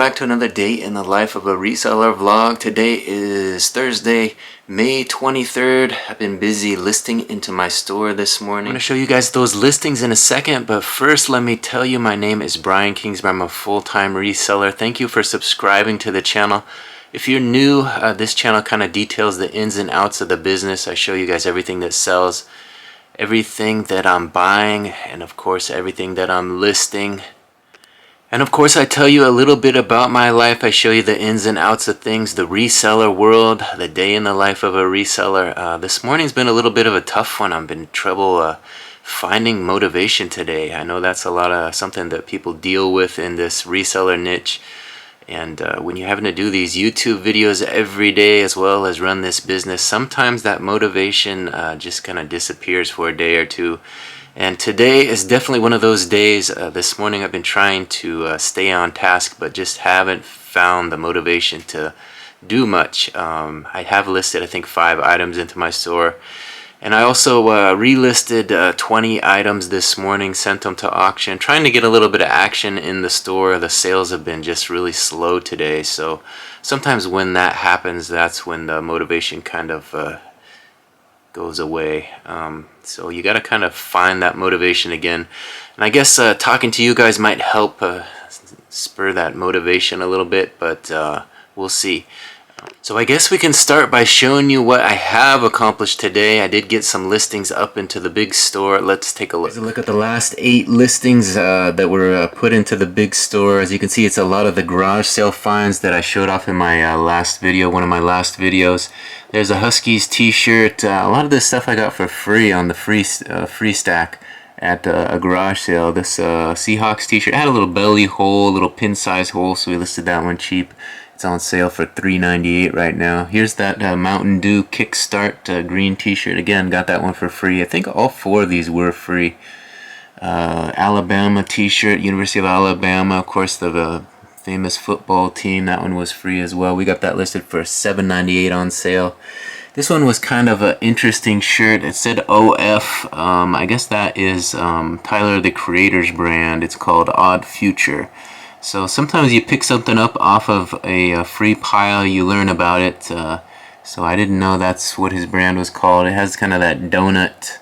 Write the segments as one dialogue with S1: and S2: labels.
S1: back to another day in the life of a reseller vlog. Today is Thursday, May 23rd. I've been busy listing into my store this morning. I'm going to show you guys those listings in a second, but first let me tell you my name is Brian Kingsbury. I'm a full-time reseller. Thank you for subscribing to the channel. If you're new, this channel kind of details the ins and outs of the business. I show you guys everything that sells, everything that I'm buying, and of course everything that I'm listing. And of course I tell you a little bit about my life. I show you the ins and outs of things, the reseller world, the day in the life of a reseller. This morning's been a little bit of a tough one. I've been in trouble finding motivation today. I know that's a lot of something that people deal with in this reseller niche. And when you're having to do these YouTube videos every day as well as run this business, sometimes that motivation just kind of disappears for a day or two. And today is definitely one of those days. This morning I've been trying to stay on task, but just haven't found the motivation to do much. I have listed, I think, 5 items into my store. And I also relisted 20 items this morning, sent them to auction, trying to get a little bit of action in the store. The sales have been just really slow today. So sometimes when that happens, that's when the motivation kind of goes away. So you got to kind of find that motivation again. And I guess talking to you guys might help spur that motivation a little bit, but we'll see. So I guess we can start by showing you what I have accomplished today. I did get some listings up into the big store. Let's take a look. Let's look at the last 8 listings that were put into the big store. As you can see, it's a lot of the garage sale finds that I showed off in my last video, one of my last videos. There's a Huskies t-shirt. A lot of this stuff I got for free on the free stack at a garage sale. This Seahawks t-shirt had a little belly hole, a little pin size hole, so we listed that one cheap. It's on sale for $3.98 right now. Here's that Mountain Dew Kickstart green t-shirt. Again, got that one for free. I think all 4 of these were free. Alabama t-shirt, University of Alabama, of course, the famous football team. That one was free as well. We got that listed for $7.98 on sale. This one was kind of an interesting shirt. It said OF. I guess that is Tyler the Creator's brand. It's called Odd Future. So sometimes you pick something up off of a free pile, you learn about it. So I didn't know that's what his brand was called. It has kind of that donut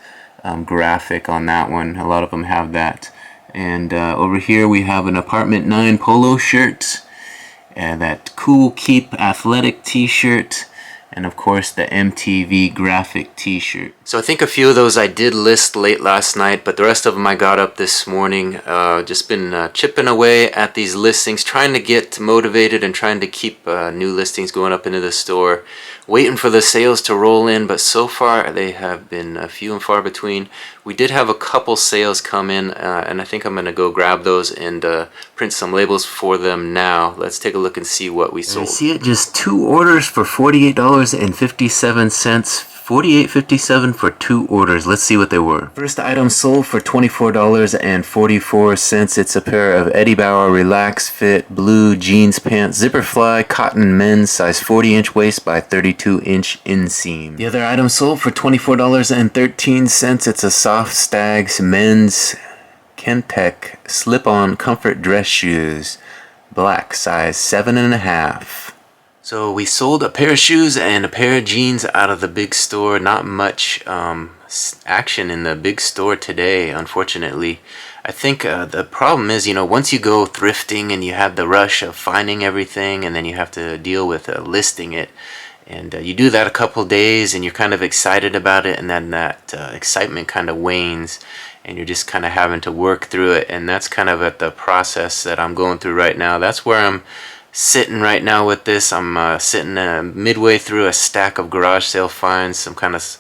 S1: graphic on that one. A lot of them have that. And over here we have an Apartment 9 polo shirt, and that Cool Keep athletic t-shirt, and of course the MTV graphic t-shirt. So I think a few of those I did list late last night, but the rest of them I got up this morning. Just been chipping away at these listings, trying to get motivated and trying to keep new listings going up into the store. Waiting for the sales to roll in, but so far they have been few and far between. We did have a couple sales come in, and I think I'm going to go grab those and print some labels for them now. Let's take a look and see what we sold. I see it, just 2 orders for $48.57. $48.57 for 2 orders. Let's see what they were. First item sold for $24.44. It's a pair of Eddie Bauer Relax Fit blue jeans pants, zipper fly, cotton men's, size 40-inch waist by 32-inch inseam. The other item sold for $24.13. It's a Soft Stags men's Kentech slip-on comfort dress shoes, black, size 7.5. So we sold a pair of shoes and a pair of jeans out of the big store. Not much action in the big store today, unfortunately. I think the problem is, you know, once you go thrifting and you have the rush of finding everything, and then you have to deal with listing it, and you do that a couple days and you're kind of excited about it, and then that excitement kind of wanes and you're just kind of having to work through it. And that's kind of at the process that I'm going through right now. That's where I'm sitting right now with this. I'm sitting midway through a stack of garage sale finds, some kind of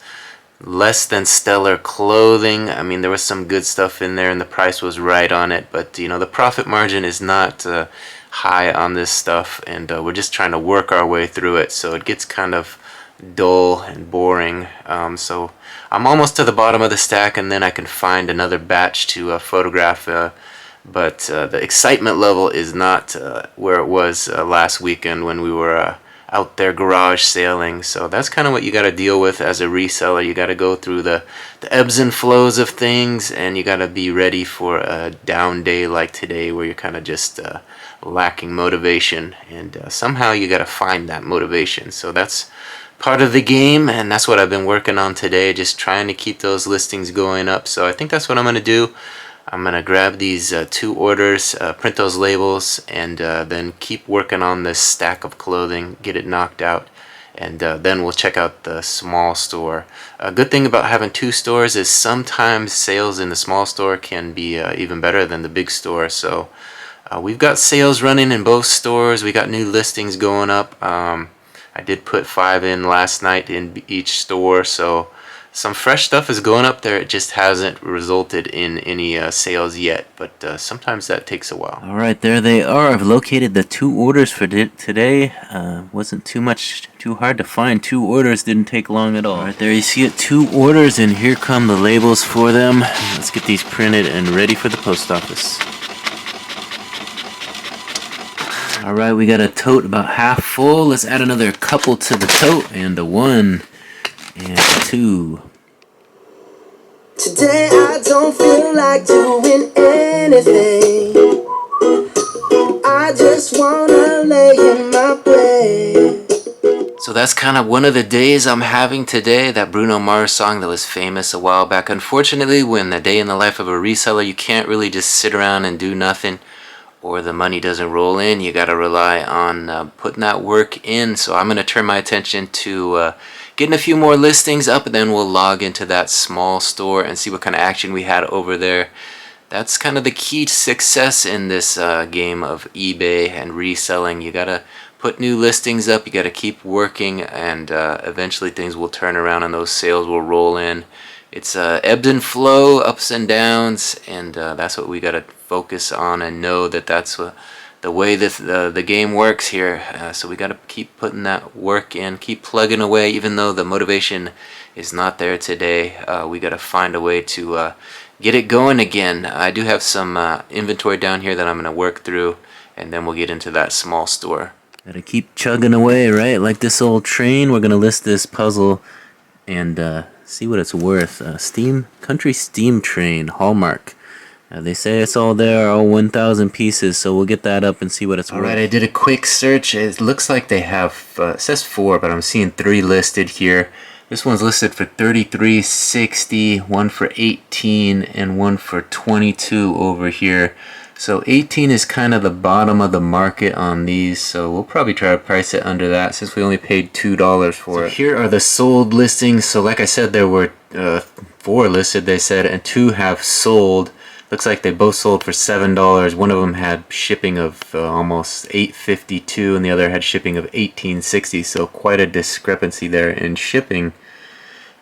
S1: less than stellar clothing. I mean, there was some good stuff in there and the price was right on it, but you know, the profit margin is not high on this stuff, and we're just trying to work our way through it, so it gets kind of dull and boring. So I'm almost to the bottom of the stack, and then I can find another batch to photograph, but the excitement level is not where it was last weekend when we were out there garage sailing. So that's kind of what you got to deal with as a reseller. You got to go through the ebbs and flows of things, and you got to be ready for a down day like today where you're kind of just lacking motivation, and somehow you got to find that motivation. So that's part of the game, and that's what I've been working on today, just trying to keep those listings going up. So I think that's what I'm going to do. I'm going to grab these 2 orders, print those labels, and then keep working on this stack of clothing, get it knocked out, and then we'll check out the small store. A good thing about having 2 stores is sometimes sales in the small store can be even better than the big store. So we've got sales running in both stores. We got new listings going up. I did put 5 in last night in each store, so some fresh stuff is going up there. It just hasn't resulted in any sales yet, but sometimes that takes a while. Alright, there they are. I've located the 2 orders for today. Wasn't too hard to find. 2 orders didn't take long at all. Alright, there you see it, 2 orders, and here come the labels for them. Let's get these printed and ready for the post office. Alright, we got a tote about half full. Let's add another couple to the tote, and a 1 and a 2.
S2: Today I don't feel like doing anything. I just wanna lay in my bed.
S1: So that's kind of one of the days I'm having today, that Bruno Mars song that was famous a while back. Unfortunately, when the day in the life of a reseller, you can't really just sit around and do nothing, or the money doesn't roll in. You got to rely on putting that work in. So I'm going to turn my attention to getting a few more listings up, and then we'll log into that small store and see what kind of action we had over there. That's kind of the key to success in this game of eBay and reselling. You got to put new listings up, you got to keep working, and eventually things will turn around and those sales will roll in. It's ebbs and flow, ups and downs, and that's what we got to focus on and know that that's the way that the game works here. So we got to keep putting that work in, keep plugging away, even though the motivation is not there today. We got to find a way to get it going again. I do have some inventory down here that I'm going to work through, and then we'll get into that small store.
S3: Gotta keep chugging away, right? Like this old train. We're gonna list this puzzle and see what it's worth. Country Steam Train, Hallmark. They say it's all there, all 1,000 pieces, so we'll get that up and see what it's worth.
S1: Alright, I did a quick search. It looks like they have, it says 4, but I'm seeing 3 listed here. This one's listed for $33.60, one for $18, and one for $22 over here. So 18 is kind of the bottom of the market on these, so we'll probably try to price it under that since we only paid $2 for it. Here are the sold listings. So like I said, there were 4 listed, they said, and 2 have sold. Looks like they both sold for $7. One of them had shipping of almost $8.52, and the other had shipping of $18.60, so quite a discrepancy there in shipping.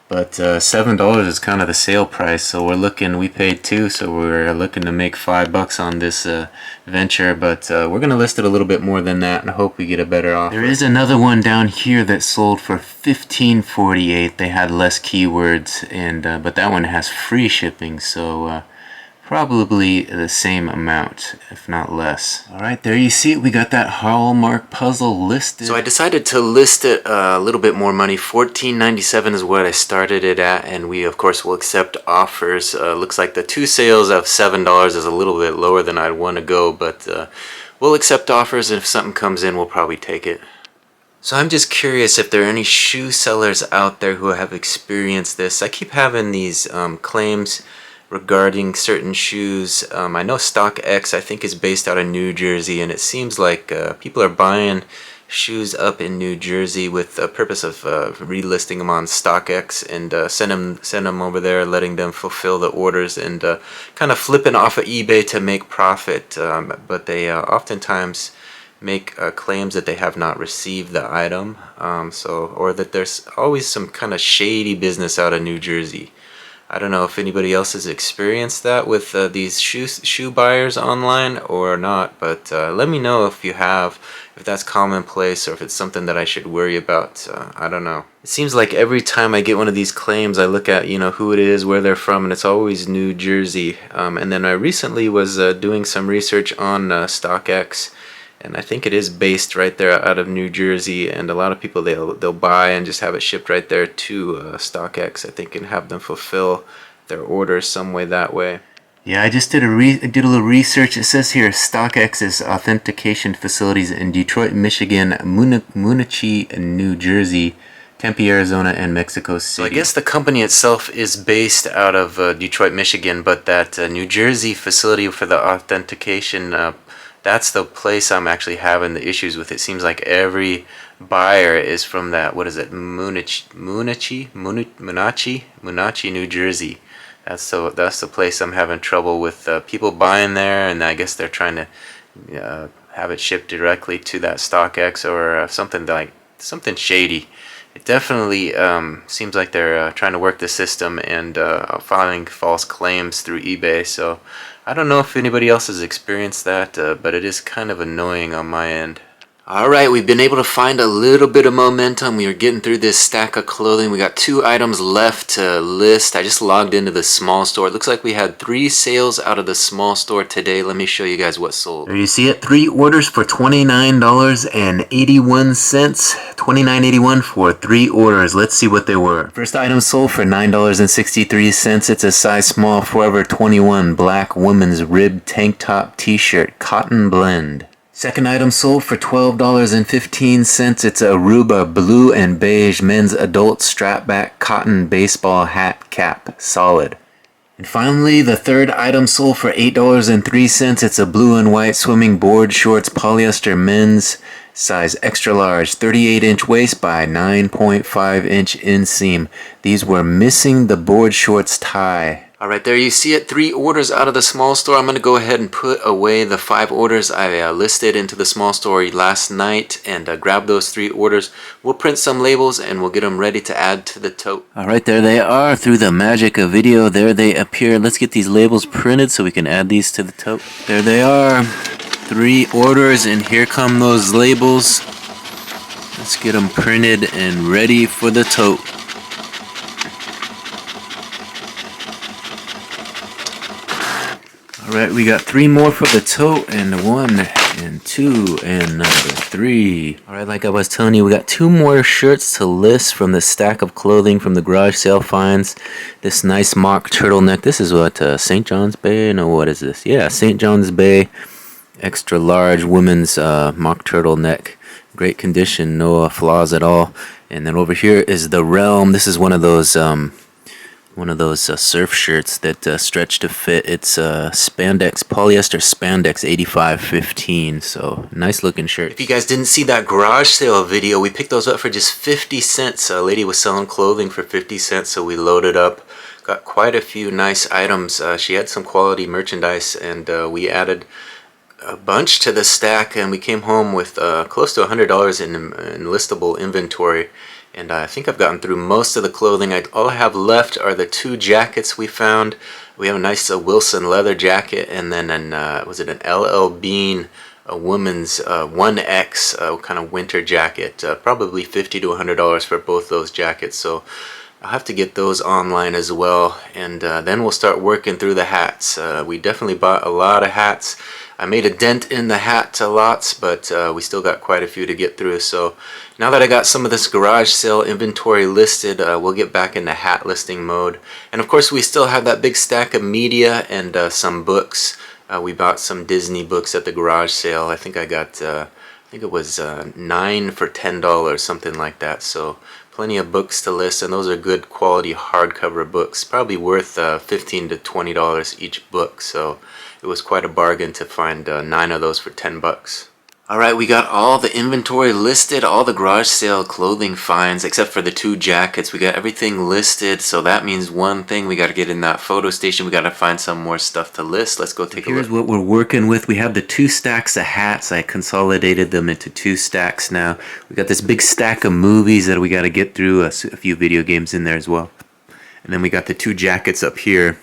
S1: But $7 is kind of the sale price, so we paid $2, so we're looking to make $5 on this venture, but we're going to list it a little bit more than that and hope we get a better offer. There is another one down here that sold for $15.48. They had less keywords, and but that one has free shipping, so probably the same amount, if not less. Alright, there you see it. We got that Hallmark puzzle listed. So I decided to list it a little bit more money. $14.97 is what I started it at, and we of course will accept offers. Looks like the 2 sales of $7 is a little bit lower than I'd want to go, but we'll accept offers, and if something comes in, we'll probably take it. So I'm just curious if there are any shoe sellers out there who have experienced this. I keep having these claims regarding certain shoes. I know StockX, I think, is based out of New Jersey, and it seems like people are buying shoes up in New Jersey with the purpose of relisting them on StockX and send them over there, letting them fulfill the orders and kind of flipping off of eBay to make profit. But they oftentimes make claims that they have not received the item, or that there's always some kind of shady business out of New Jersey. I don't know if anybody else has experienced that with these shoe buyers online or not, but let me know if you have, if that's commonplace or if it's something that I should worry about. I don't know. It seems like every time I get one of these claims, I look at, who it is, where they're from, and it's always New Jersey. And then I recently was doing some research on StockX, and I think it is based right there out of New Jersey, and a lot of people they'll buy and just have it shipped right there to StockX, I think, and have them fulfill their orders some way that way.
S3: Yeah, I just did a little research. It says here StockX's authentication facilities in Detroit, Michigan, Munich, New Jersey, Tempe, Arizona, and Mexico City.
S1: So I guess the company itself is based out of Detroit, Michigan, but that New Jersey facility for the authentication, that's the place I'm actually having the issues with. It seems like every buyer is from that, what is it, Munachi, New Jersey. That's the place I'm having trouble with people buying there, and I guess they're trying to have it shipped directly to that StockX or something shady. It definitely seems like they're trying to work the system and filing false claims through eBay. So I don't know if anybody else has experienced that, but it is kind of annoying on my end. Alright, we've been able to find a little bit of momentum. We are getting through this stack of clothing. We got 2 items left to list. I just logged into the small store. It looks like we had 3 sales out of the small store today. Let me show you guys what sold.
S3: There you see it, 3 orders for $29.81. $29.81 for 3 orders. Let's see what they were. First item sold for $9.63. It's a size small, Forever 21 black women's rib tank top t-shirt, cotton blend. Second item sold for $12.15. It's a Aruba blue and beige men's adult strapback cotton baseball hat cap, solid. And finally, the third item sold for $8.03. It's a blue and white swimming board shorts polyester men's size extra large, 38-inch waist by 9.5-inch inseam. These were missing the board shorts tie.
S1: Alright, there you see it, 3 orders out of the small store. I'm going to go ahead and put away the 5 orders I listed into the small store last night and grab those 3 orders. We'll print some labels and we'll get them ready to add to the tote.
S3: Alright, there they are. Through the magic of video, there they appear. Let's get these labels printed so we can add these to the tote. There they are. 3 orders, and here come those labels. Let's get them printed and ready for the tote. Alright, we got 3 more for the tote, and 1 and 2 and number 3. Alright, like I was telling you, we got 2 more shirts to list from the stack of clothing from the garage sale finds. This nice mock turtleneck. This is what, St. John's Bay? No, what is this? Yeah, St. John's Bay extra large women's mock turtleneck. Great condition, no flaws at all. And then over here is the Realm. This is one of those surf shirts that stretch to fit. It's spandex, polyester spandex 8515. So nice looking shirt.
S1: If you guys didn't see that garage sale video, we picked those up for just 50 cents. A lady was selling clothing for 50 cents, so we loaded up. Got quite a few nice items. She had some quality merchandise, and we added a bunch to the stack, and we came home with close to $100 in listable inventory. And I think I've gotten through most of the clothing. All I have left are the 2 jackets we found. We have a nice Wilson leather jacket, and then was it an LL Bean, a woman's 1X kind of winter jacket. Probably $50 to $100 for both those jackets. So I'll have to get those online as well. And then we'll start working through the hats. We definitely bought a lot of hats. I made a dent in the hat lots, but we still got quite a few to get through. So now that I got some of this garage sale inventory listed, we'll get back into hat listing mode. And of course, we still have that big stack of media and some books. We bought some Disney books at the garage sale. I think I got, I think it was 9 for $10, something like that. So plenty of books to list, and those are good quality hardcover books. Probably worth $15 to $20 each book. So it was quite a bargain to find 9 of those for 10 bucks. Alright, we got all the inventory listed, all the garage sale clothing finds, except for the 2 jackets. We got everything listed, so that means one thing. We got to get in that photo station. We got to find some more stuff to list. Let's go take a look.
S3: Here's what we're working with. We have the 2 stacks of hats. I consolidated them into 2 stacks now. We got this big stack of movies that we got to get through, a few video games in there as well. And then we got the 2 jackets up here.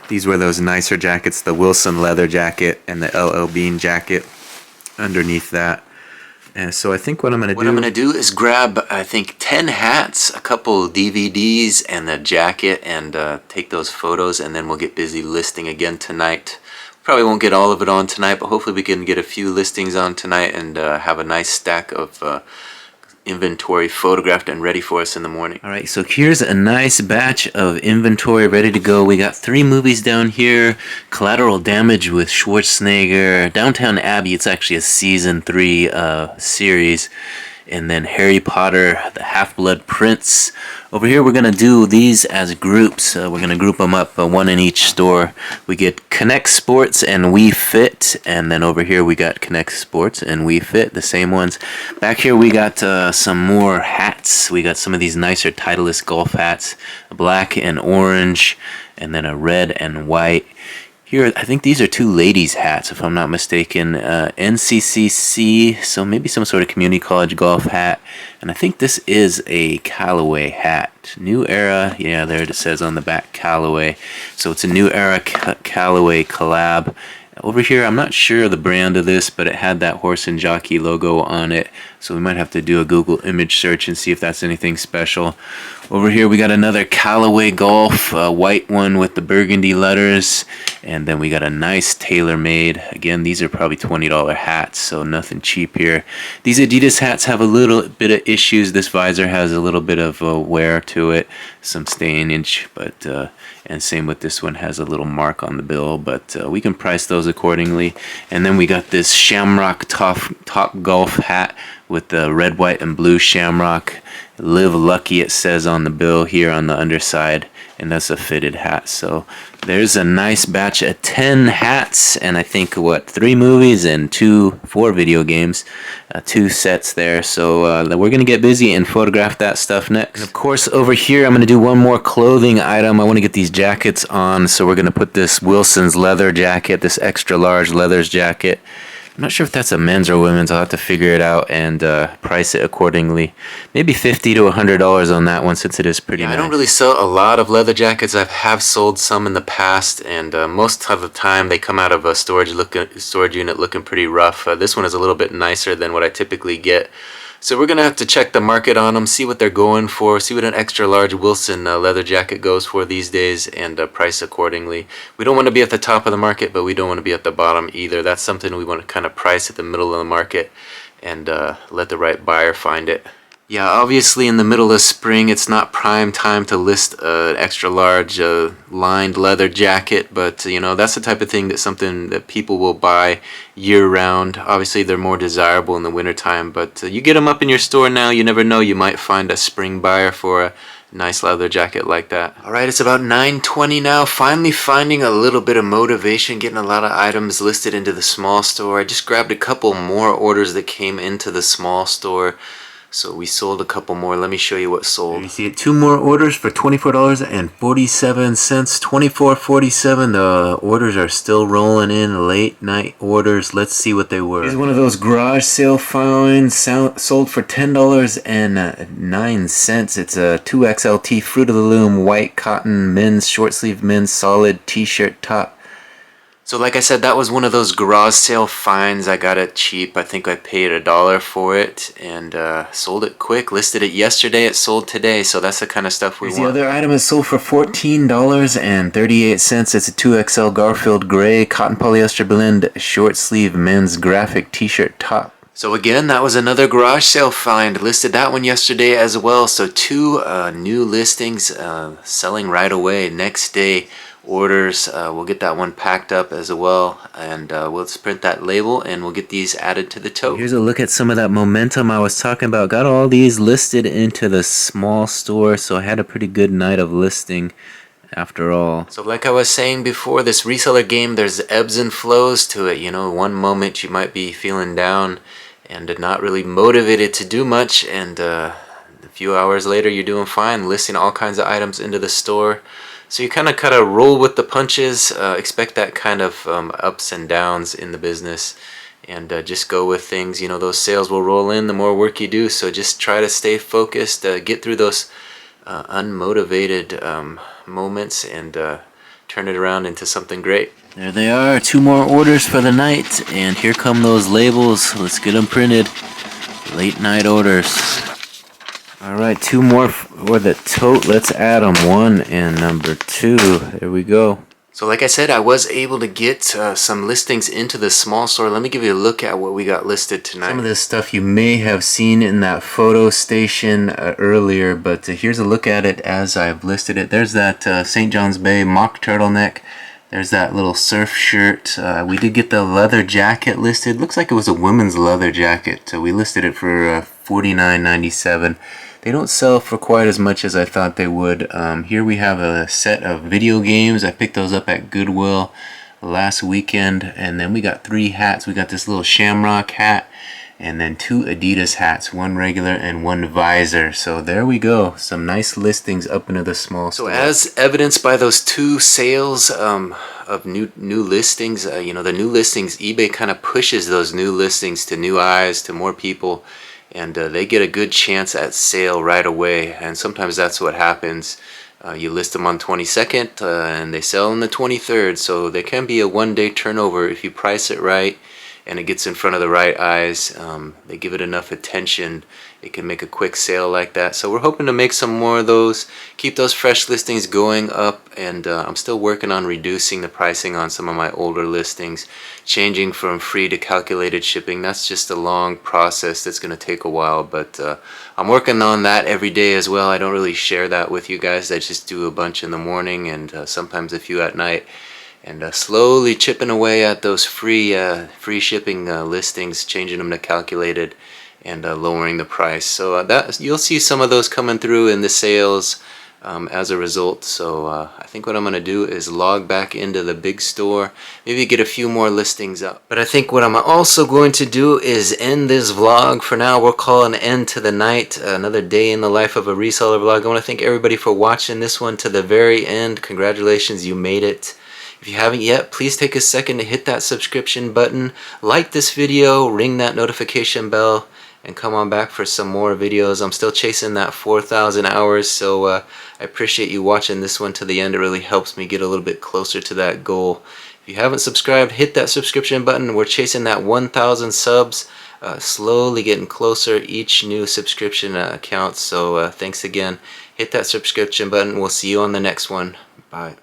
S3: These were those nicer jackets, the Wilson leather jacket and the LL Bean jacket underneath that. And so I think what I'm going to
S1: do is grab, I think, 10 hats, a couple DVDs, and the jacket, and take those photos, and then we'll get busy listing again tonight. Probably won't get all of it on tonight, but hopefully we can get a few listings on tonight and have a nice stack of inventory photographed and ready for us in the morning.
S3: Alright, so here's a nice batch of inventory ready to go. We got 3 movies down here. Collateral Damage with Schwarzenegger. Downtown Abbey, it's actually a season 3 series. And then Harry Potter, the Half-Blood Prince. Over here we're going to do these as groups. We're going to group them up, one in each store. We get Connect Sports and Wii Fit. And then over here we got Connect Sports and Wii Fit, the same ones. Back here we got some more hats. We got some of these nicer Titleist golf hats. Black and orange, and then a red and white. Here, I think these are 2 ladies' hats, if I'm not mistaken. NCCC, so maybe some sort of community college golf hat. And I think this is a Callaway hat. New Era, yeah, there it says on the back, Callaway. So it's a New Era Callaway collab. Over here, I'm not sure the brand of this, but it had that horse and jockey logo on it. So we might have to do a Google image search and see if that's anything special. Over here, we got another Callaway Golf, white one with the burgundy letters. And then we got a nice tailor-made. Again, these are probably $20 hats, so nothing cheap here. These Adidas hats have a little bit of issues. This visor has a little bit of wear to it, some stainage, but and same with this one, has a little mark on the bill, but we can price those accordingly. And then we got this Shamrock Top Golf hat with the red, white, and blue shamrock. Live Lucky, it says on the bill here on the underside, and that's a fitted hat. So there's a nice batch of 10 hats, and I think 3 movies and 4 video games, 2 sets there. So we're gonna get busy and photograph that stuff next. And of course, over here I'm gonna do one more clothing item. I want to get these jackets on, so we're gonna put this Wilson's leather jacket, this extra large leathers jacket. I'm not sure if that's a men's or women's. I'll have to figure it out and price it accordingly. Maybe $50 to $100 on that one, since it is pretty nice.
S1: I don't really sell a lot of leather jackets. I have sold some in the past, and most of the time they come out of a storage unit looking pretty rough. This one is a little bit nicer than what I typically get. So we're going to have to check the market on them, see what they're going for, see what an extra large Wilson leather jacket goes for these days, and price accordingly. We don't want to be at the top of the market, but we don't want to be at the bottom either. That's something we want to kind of price at the middle of the market and let the right buyer find it. Yeah, obviously in the middle of spring, it's not prime time to list an extra large lined leather jacket, but you know, that's the type of thing that's something that people will buy year round. Obviously they're more desirable in the wintertime, but you get them up in your store now, you never know, you might find a spring buyer for a nice leather jacket like that. Alright, it's about 9:20 now, finally finding a little bit of motivation, getting a lot of items listed into the small store. I just grabbed a couple more orders that came into the small store. So we sold a couple more. Let me show you what sold. You see it, 2 more orders for $24.47. $24.47. The orders are still rolling in. Late night orders. Let's see what they were. Here's one of those garage sale finds. Sold for $10.09. It's a 2XLT Fruit of the Loom white cotton men's short sleeve men's solid t-shirt top. So like I said, that was one of those garage sale finds. I got it cheap. I think I paid $1 for it and sold it quick. Listed it yesterday. It sold today. So that's the kind of stuff we want. The other item is sold for $14.38. It's a 2XL Garfield Gray cotton polyester blend short sleeve men's graphic t-shirt top. So again, that was another garage sale find. Listed that one yesterday as well. So 2 new listings selling right away. Next day orders. We'll get that one packed up as well, and we'll just print that label and we'll get these added to the tote. Here's a look at some of that momentum I was talking about. Got all these listed into the small store, so I had a pretty good night of listing after all. So like I was saying before, this reseller game, there's ebbs and flows to it. You know, one moment you might be feeling down and not really motivated to do much, and a few hours later you're doing fine, listing all kinds of items into the store. So you kind of roll with the punches, expect that kind of ups and downs in the business, and just go with things. You know, those sales will roll in the more work you do, so just try to stay focused, get through those unmotivated moments and turn it around into something great. There they are, 2 more orders for the night, and here come those labels. Let's get them printed. Late night orders. Alright, 2 more for the tote. Let's add them. 1 and number 2. There we go. So like I said, I was able to get some listings into the small store. Let me give you a look at what we got listed tonight. Some of this stuff you may have seen in that photo station earlier, but here's a look at it as I've listed it. There's that St. John's Bay mock turtleneck. There's that little surf shirt. We did get the leather jacket listed. Looks like it was a women's leather jacket. We listed it for $49.97. They don't sell for quite as much as I thought they would. Here we have a set of video games. I picked those up at Goodwill last weekend. And then we got 3 hats. We got this little shamrock hat and then 2 Adidas hats, 1 regular and 1 visor. So there we go. Some nice listings up into the small store. So as evidenced by those 2 sales of new listings, you know, the new listings, eBay kind of pushes those new listings to new eyes, to more people. And they get a good chance at sale right away, and sometimes that's what happens. You list them on 22nd and they sell on the 23rd, so there can be a one-day turnover if you price it right and it gets in front of the right eyes. They give it enough attention, it can make a quick sale like that. So we're hoping to make some more of those, keep those fresh listings going up, and I'm still working on reducing the pricing on some of my older listings, changing from free to calculated shipping. That's just a long process that's going to take a while, but I'm working on that every day as well. I don't really share that with you guys. I just do a bunch in the morning and sometimes a few at night, and slowly chipping away at those free shipping listings, changing them to calculated and lowering the price. So that you'll see some of those coming through in the sales as a result. So I think what I'm going to do is log back into the big store, maybe get a few more listings up. But I think what I'm also going to do is end this vlog for now. We'll call an end to the night, another day in the life of a reseller vlog. I want to thank everybody for watching this one to the very end. Congratulations, you made it. If you haven't yet, please take a second to hit that subscription button, like this video, ring that notification bell, and come on back for some more videos. I'm still chasing that 4,000 hours, so I appreciate you watching this one to the end. It really helps me get a little bit closer to that goal. If you haven't subscribed, hit that subscription button. We're chasing that 1,000 subs, slowly getting closer. Each new subscription counts, so thanks again. Hit that subscription button. We'll see you on the next one. Bye.